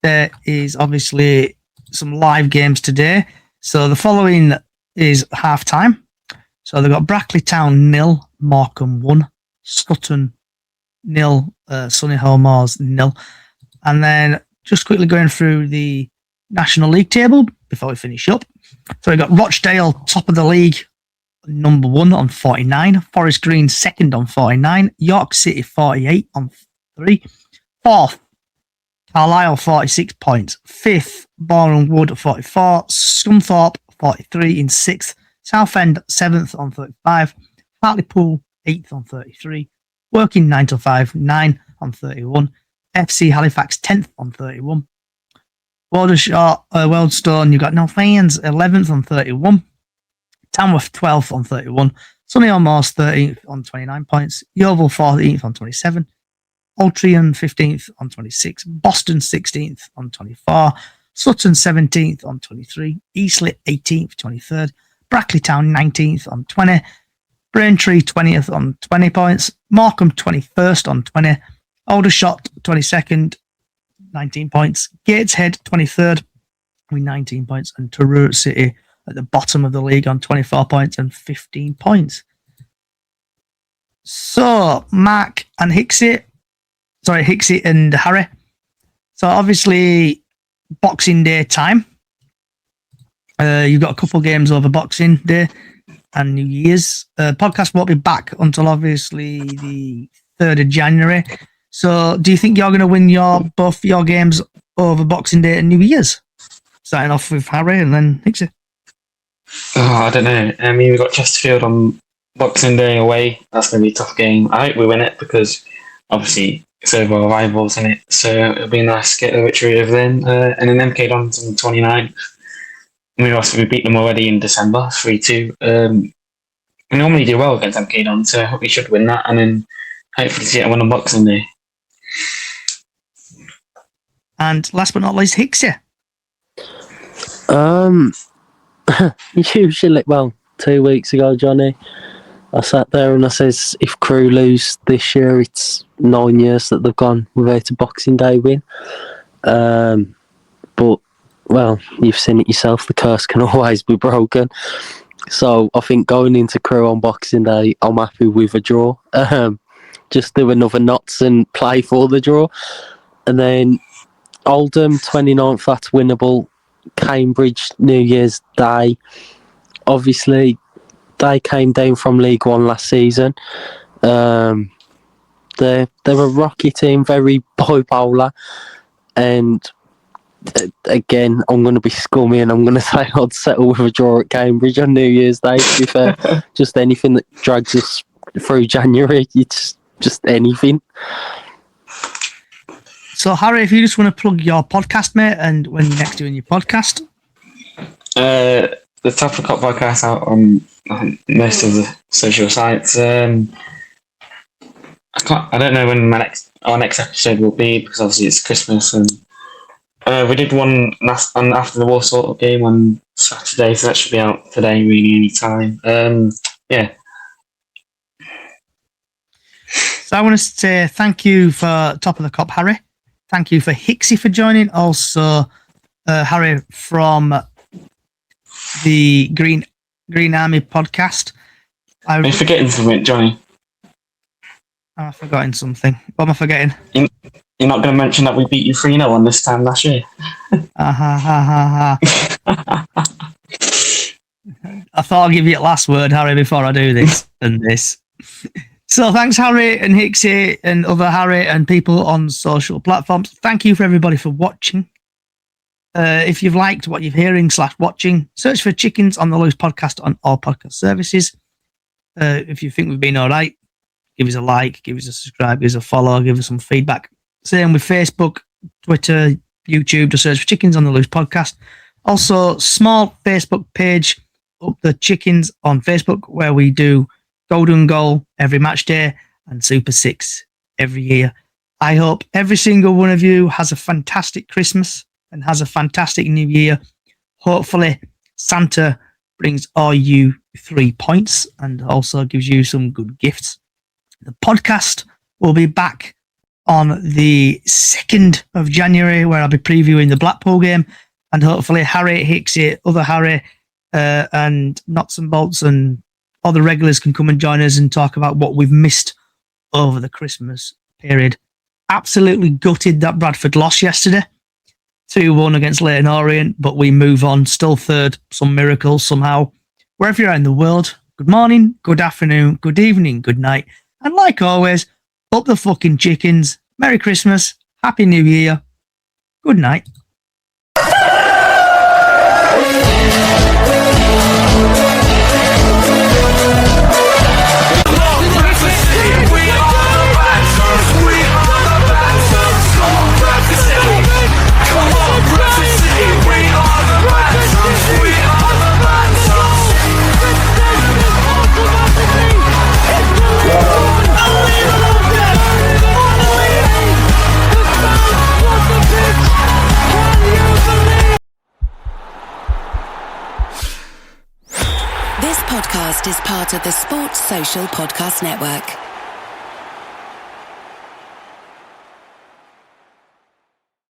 E: there is obviously some live games today. So the following is half time. So they've got Brackley Town 0, Morecambe 1, Sutton 0, Solihull Moors 0. And then just quickly going through the National League table before we finish up. So we've got Rochdale, top of the league, number 1 on 49. Forest Green, second on 49. York City, 48 on 3. Fourth, Carlisle, 46 points. Fifth, Boreham Wood, 44. Scunthorpe, 43 in 6th. Southend, 7th on 35. Hartlepool, 8th on 33. Working 9 till 5, 9 on 31. FC Halifax, 10th on 31. Wealdstone, you've got no fans, 11th on 31. Tamworth, 12th on 31. Solihull Moors, 13th on 29 points. Yeovil, 14th on 27. Altrincham, 15th on 26. Boston, 16th on 24. Sutton, 17th on 23. Eastleigh, 18th, 23rd. Brackley Town, 19th on 20. Braintree, 20th on 20 points. Morecambe, 21st on 20. Aldershot, 22nd, 19 points. Gateshead, 23rd with 19 points. And Truro City at the bottom of the league on 24 points and 15 points. So, Mark and Hicksy and Harry. So, obviously, Boxing Day time. You've got a couple games over Boxing Day and New Year's. Podcast won't be back until obviously the 3rd of January. So, do you think you're going to win both your games over Boxing Day and New Year's? Starting off with Harry and then Hicksy.
F: Oh, I don't know. I mean, we've got Chesterfield on Boxing Day away. That's going to be a tough game. I hope we win it because obviously it's over our rivals, isn't it? So it'll be nice to get a victory over them. And then MK Dons on the 29th. We beat them already in December, 3-2. We normally do well against MK Dons, so I hope we should win that and then hopefully see it win on Boxing Day.
E: And last but not least, Hicksy.
U: Usually, well, 2 weeks ago, Johnny. I sat there and I says, if Crew lose this year, it's 9 years that they've gone without a Boxing Day win. But, well, you've seen it yourself, the curse can always be broken. So I think going into Crew on Boxing Day, I'm happy with a draw. Just do another knots and play for the draw. And then Oldham, 29th, that's winnable. Cambridge, New Year's Day. Obviously, they came down from League One last season. They're a rocky team, very bipolar. And again, I'm going to be scummy and I'm going to say I'd settle with a draw at Cambridge on New Year's Day, to be fair. Just anything that drags us through January, it's just anything.
E: So, Harry, if you just want to plug your podcast, mate, and when you're next doing your podcast.
F: The Top of Cup podcast out on most of the social sites. I don't know when our next episode will be, because obviously it's Christmas, and we did one after the Walsall game on Saturday, so that should be out today, really, any time. Yeah.
E: So I want to say thank you for Top of the Cop, Harry. Thank you for Hicksy for joining. Also, Harry from the Green Army podcast.
F: Are you forgetting something, Johnny?
E: I'm forgetting something. What am I forgetting?
F: You're not going to mention that we beat you 3-0 on this time last year?
E: I thought I'd give you the last word, Harry, before I do this and this. So thanks, Harry and Hicksy and other Harry and people on social platforms. Thank you for everybody for watching. If you've liked what you're hearing / watching, search for Chickens on the Loose podcast on all podcast services. If you think we've been all right, give us a like, give us a subscribe, give us a follow, give us some feedback. Same with Facebook, Twitter, YouTube, just search for Chickens on the Loose podcast. Also, small Facebook page, Up the Chickens on Facebook, where we do Golden Goal every match day and Super 6 every year. I hope every single one of you has a fantastic Christmas and has a fantastic New Year. Hopefully, Santa brings all you 3 points and also gives you some good gifts. The podcast will be back on the 2nd of January, where I'll be previewing the Blackpool game, and hopefully Harry, Hicksy, other Harry, and Knots and Bolts and all the regulars can come and join us and talk about what we've missed over the Christmas period. Absolutely gutted that Bradford lost yesterday, 2-1 against Leyton Orient, but we move on, still third, some miracles somehow. Wherever you're in the world, good morning, good afternoon, good evening, good night, and like always, up the fucking chickens. Merry Christmas, Happy New Year, good night.
P: This podcast is part of the Sports Social Podcast Network.